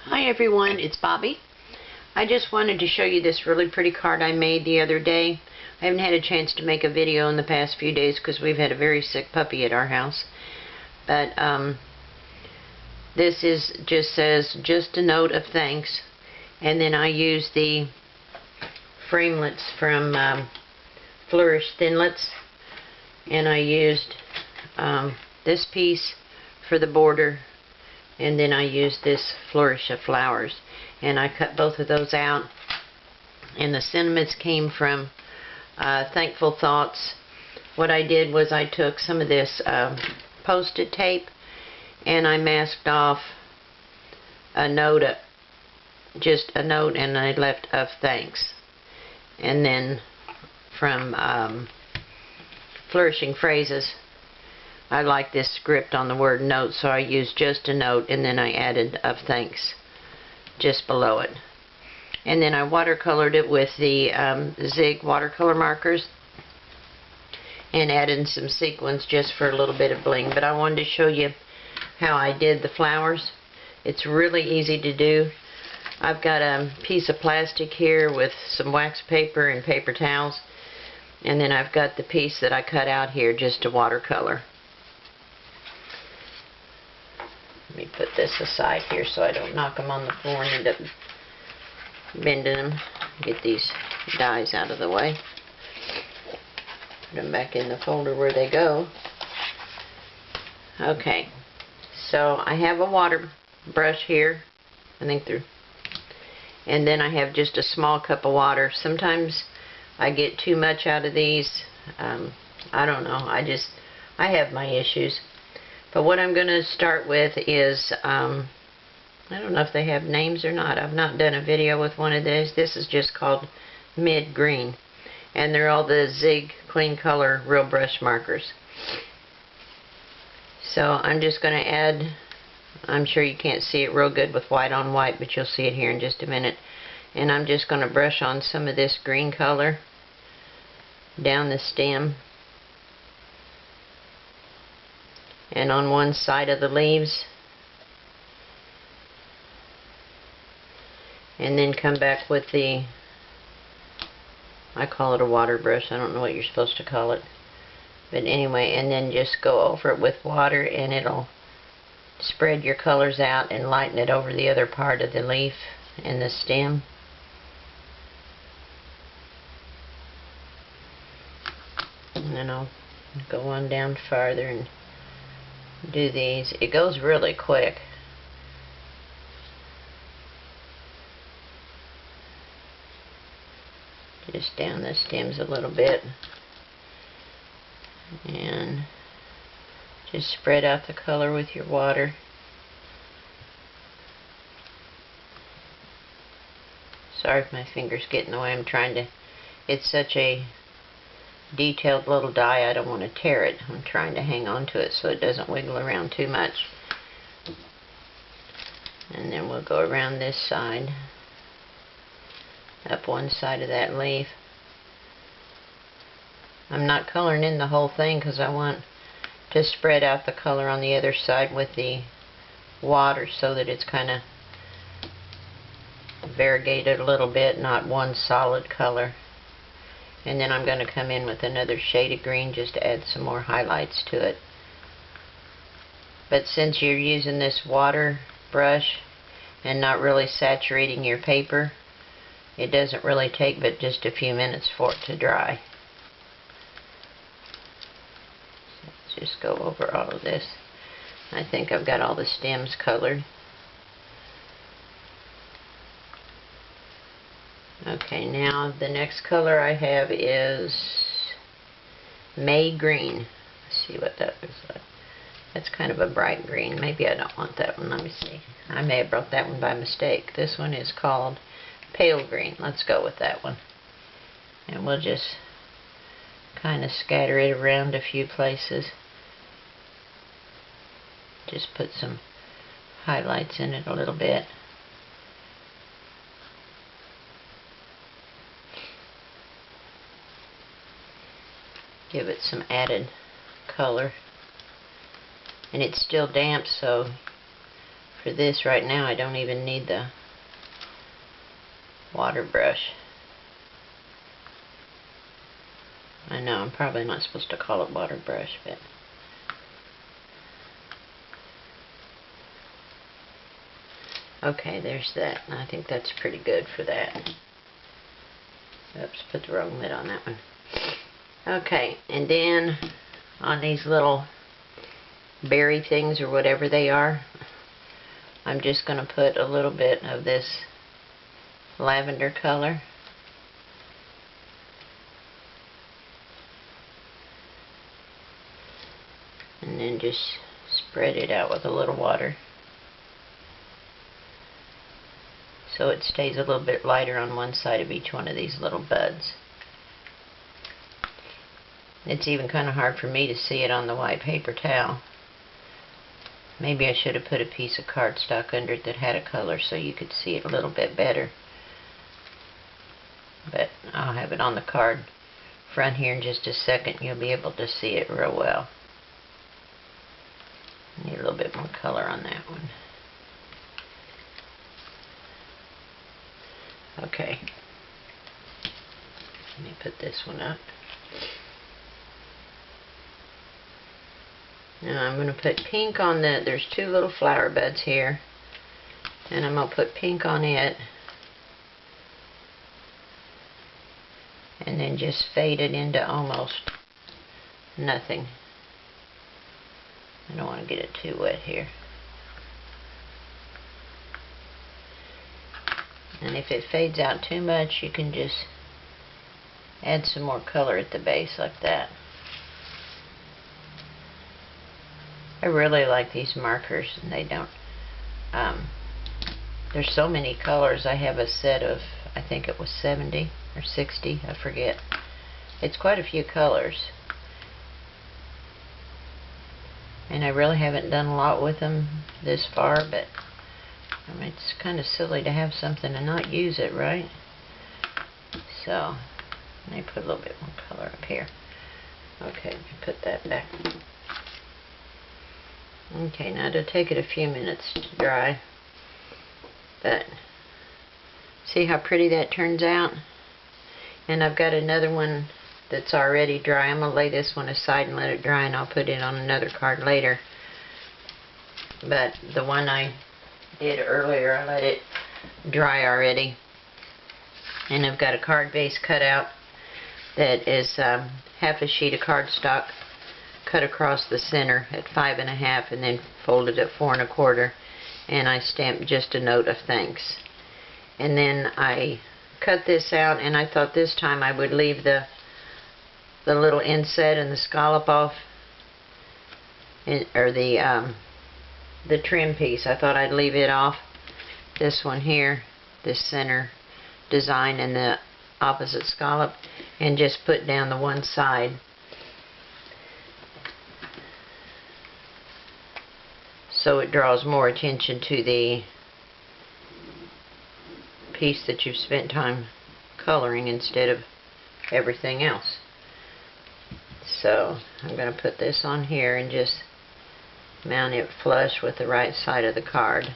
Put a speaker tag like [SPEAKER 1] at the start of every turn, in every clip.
[SPEAKER 1] Hi everyone, it's Bobby. I just wanted to show you this really pretty card I made the other day. I haven't had a chance to make a video in the past few days because we've had a very sick puppy at our house. But this just says, just a note of thanks. And then I use the framelits from Flourish Thinlits. And I used this piece for the border. And then I used this flourish of flowers, and I cut both of those out. And the sentiments came from Thankful Thoughts. What I did was I took some of this Post-it tape and I masked off a note, just a note, and I left of thanks. And then from Flourishing Phrases, I like this script on the word note, so I used just a note and then I added of thanks just below it. And then I watercolored it with the Zig watercolor markers and added some sequins just for a little bit of bling. But I wanted to show you how I did the flowers. It's really easy to do. I've got a piece of plastic here with some wax paper and paper towels, and then I've got the piece that I cut out here just to watercolor. Let me put this aside here so I don't knock them on the floor and end up bending them. Get these dies out of the way. Put them back in the folder where they go. Okay, so I have a water brush here. I think they're... And then I have just a small cup of water. Sometimes I get too much out of these. I don't know. I have my issues. But what I'm going to start with is, I don't know if they have names or not. I've not done a video with one of these. This is just called Mid Green. And they're all the Zig Clean Color Real Brush Markers. So I'm just going to add, I'm sure you can't see it real good with white on white, but you'll see it here in just a minute. And I'm just going to brush on some of this green color down the stem and on one side of the leaves, and then come back with the, I call it a water brush, I don't know what you're supposed to call it, but anyway, and then just go over it with water and it'll spread your colors out and lighten it over the other part of the leaf and the stem. And then I'll go on down farther and do these. It goes really quick. Just down the stems a little bit. And just spread out the color with your water. Sorry if my fingers get in the way. I'm trying to, it's such a detailed little die, I don't want to tear it. I'm trying to hang on to it so it doesn't wiggle around too much. And then we'll go around this side, up one side of that leaf. I'm not coloring in the whole thing because I want to spread out the color on the other side with the water so that it's kind of variegated a little bit, not one solid color. And then I'm going to come in with another shade of green just to add some more highlights to it. But since you're using this water brush and not really saturating your paper, it doesn't really take but just a few minutes for it to dry. So let's just go over all of this. I think I've got all the stems colored. Okay, now the next color I have is May Green. Let's see what that looks like. That's kind of a bright green. Maybe I don't want that one. Let me see. I may have brought that one by mistake. This one is called Pale Green. Let's go with that one. And we'll just kind of scatter it around a few places. Just put some highlights in it a little bit. Give it some added color. And it's still damp, so For this right now, I don't even need the water brush. I know I'm probably not supposed to call it water brush, but okay, there's that. I think that's pretty good for that. Oops, put the wrong lid on that one. Okay, and then on these little berry things or whatever they are, I'm just going to put a little bit of this lavender color. And then just spread it out with a little water, so it stays a little bit lighter on one side of each one of these little buds. It's even kind of hard for me to see it on the white paper towel. Maybe I should have put a piece of cardstock under it that had a color so you could see it a little bit better. But I'll have it on the card front here in just a second. You'll be able to see it real well. Need a little bit more color on that one. Okay. Let me put this one up. Now I'm going to put pink on there's two little flower buds here. And I'm going to put pink on it. And then just fade it into almost nothing. I don't want to get it too wet here. And if it fades out too much, you can just add some more color at the base like that. I really like these markers, and they don't, there's so many colors. I have a set of, I think it was 70 or 60, I forget. It's quite a few colors. And I really haven't done a lot with them this far, but I mean, it's kind of silly to have something and not use it, right? So, let me put a little bit more color up here. Okay, let me put that back. Okay, now it'll take it a few minutes to dry. But, see how pretty that turns out? And I've got another one that's already dry. I'm going to lay this one aside and let it dry, and I'll put it on another card later. But the one I did earlier, I let it dry already. And I've got a card base cut out that is half a sheet of cardstock cut across the center at 5 1/2 and then folded at 4 1/4, and I stamped just a note of thanks. And then I cut this out, and I thought this time I would leave the little inset and the scallop off, or the trim piece. I thought I'd leave it off. This one here, this center design and the opposite scallop, and just put down the one side. So it draws more attention to the piece that you've spent time coloring instead of everything else. So I'm going to put this on here and just mount it flush with the right side of the card.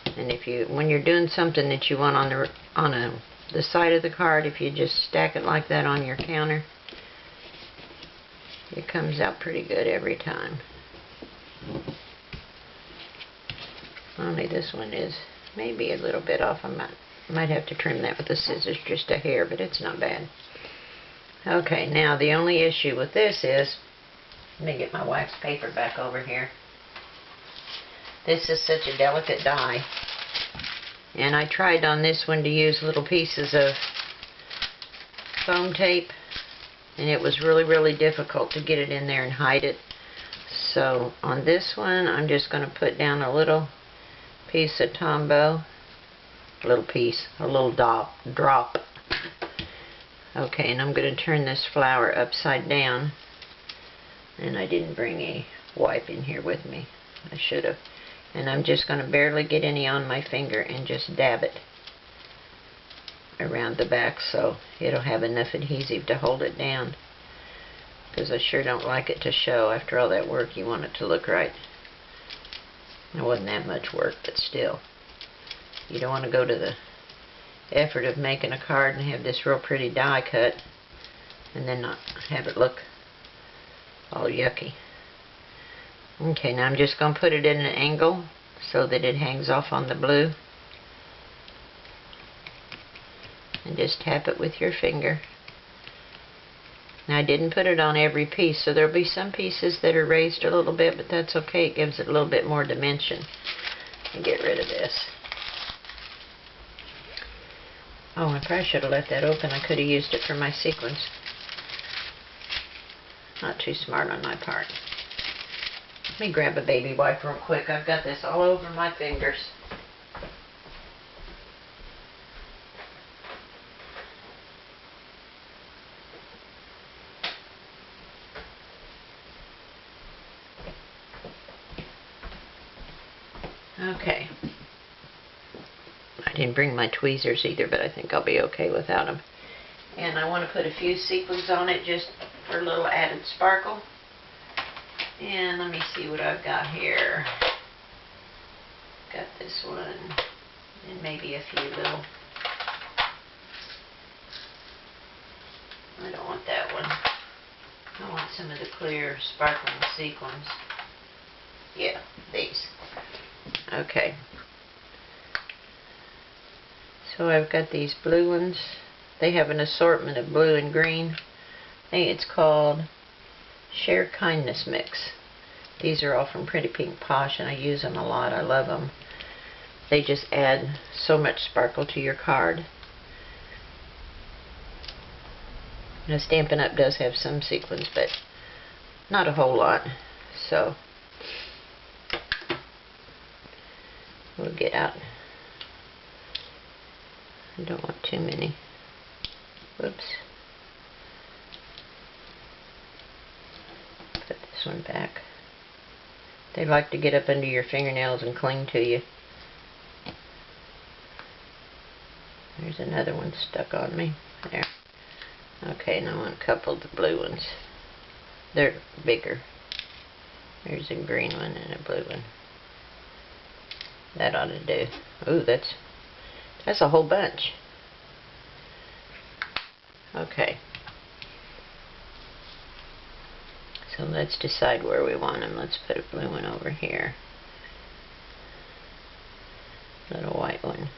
[SPEAKER 1] And when you're doing something that you want on the side of the card, if you just stack it like that on your counter, it comes out pretty good every time. Only this one is maybe a little bit off. I might have to trim that with the scissors just a hair, but it's not bad. Okay, now the only issue with this is, let me get my wax paper back over here. This is such a delicate die, and I tried on this one to use little pieces of foam tape, and it was really, really difficult to get it in there and hide it. So on this one, I'm just going to put down a little piece of Tombow, a little drop. Okay, and I'm going to turn this flower upside down, and I didn't bring a wipe in here with me. I should have. And I'm just going to barely get any on my finger and just dab it around the back so it'll have enough adhesive to hold it down, because I sure don't like it to show. After all that work, you want it to look right. It wasn't that much work, but still. You don't want to go to the effort of making a card and have this real pretty die cut and then not have it look all yucky. Okay, now I'm just going to put it in an angle so that it hangs off on the blue. And just tap it with your finger. Now I didn't put it on every piece, so there'll be some pieces that are raised a little bit, but that's okay. It gives it a little bit more dimension. And get rid of this. Oh, I probably should have left that open. I could have used it for my sequins. Not too smart on my part. Let me grab a baby wipe real quick. I've got this all over my fingers. Okay. I didn't bring my tweezers either, but I think I'll be okay without them. And I want to put a few sequins on it just for a little added sparkle. And let me see what I've got here. Got this one, and maybe a few little. I don't want that one. I want some of the clear, sparkling sequins. Yeah, these. Okay. So I've got these blue ones. They have an assortment of blue and green. I think it's called Share Kindness Mix. These are all from Pretty Pink Posh, and I use them a lot. I love them. They just add so much sparkle to your card. Now, Stampin' Up! Does have some sequins, but not a whole lot. So we'll get out. I don't want too many. Whoops. Put this one back. They like to get up under your fingernails and cling to you. There's another one stuck on me. There. Okay, now I want a couple of the blue ones. They're bigger. There's a green one and a blue one. That ought to do. Ooh, that's a whole bunch. Okay. So let's decide where we want them. Let's put a blue one over here. Little white one.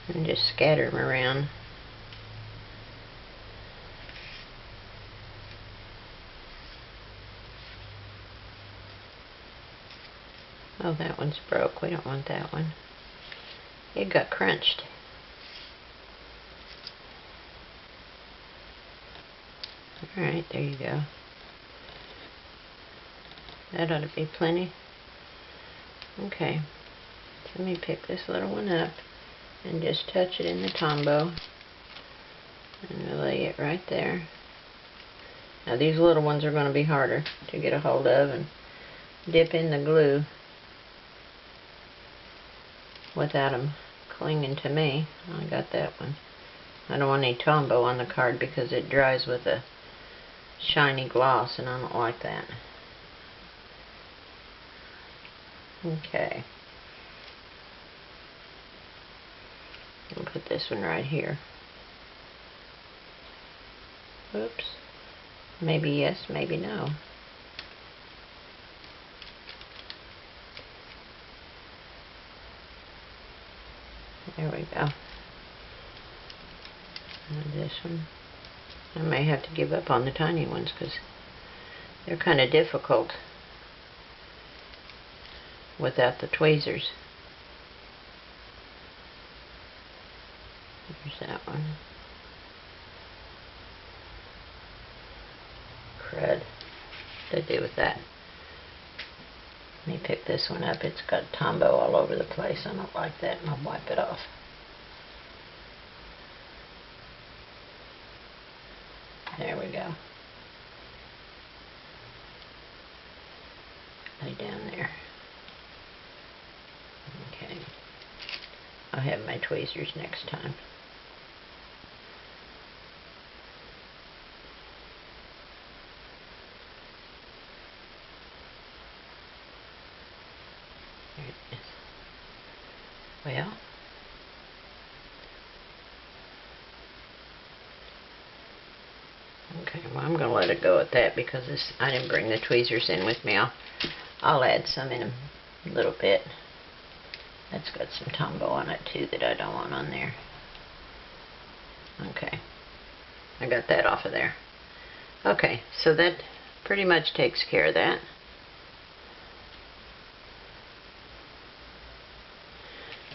[SPEAKER 1] And just scatter them around. Oh, that one's broke. We don't want that one. It got crunched. Alright, there you go. That ought to be plenty. Okay. So let me pick this little one up and just touch it in the Tombow. And lay it right there. Now these little ones are going to be harder to get a hold of, and dip in the glue without them clinging to me. I got that one. I don't want any Tombow on the card because it dries with a shiny gloss, and I don't like that. Okay. I'll put this one right here. Oops. Maybe yes, maybe no. There we go. And this one. I may have to give up on the tiny ones because they're kind of difficult without the tweezers. There's that one. Crud. What to do with that? Let me pick this one up. It's got Tombow all over the place. I don't like that, and I'll wipe it off. There we go. Lay down there. Okay. I'll have my tweezers next time. Well, okay, well, I'm going to let it go at that because I didn't bring the tweezers in with me. I'll add some in a little bit. That's got some Tombow on it too that I don't want on there. Okay, I got that off of there. Okay, so that pretty much takes care of that.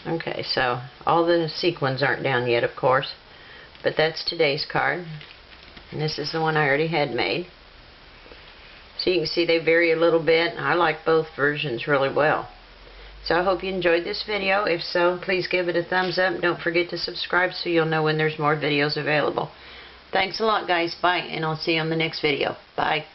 [SPEAKER 1] Okay, so all the sequins aren't down yet, of course, but that's today's card. And this is the one I already had made. So you can see they vary a little bit. I like both versions really well. So I hope you enjoyed this video. If so, please give it a thumbs up. Don't forget to subscribe so you'll know when there's more videos available. Thanks a lot, guys. Bye, and I'll see you on the next video. Bye.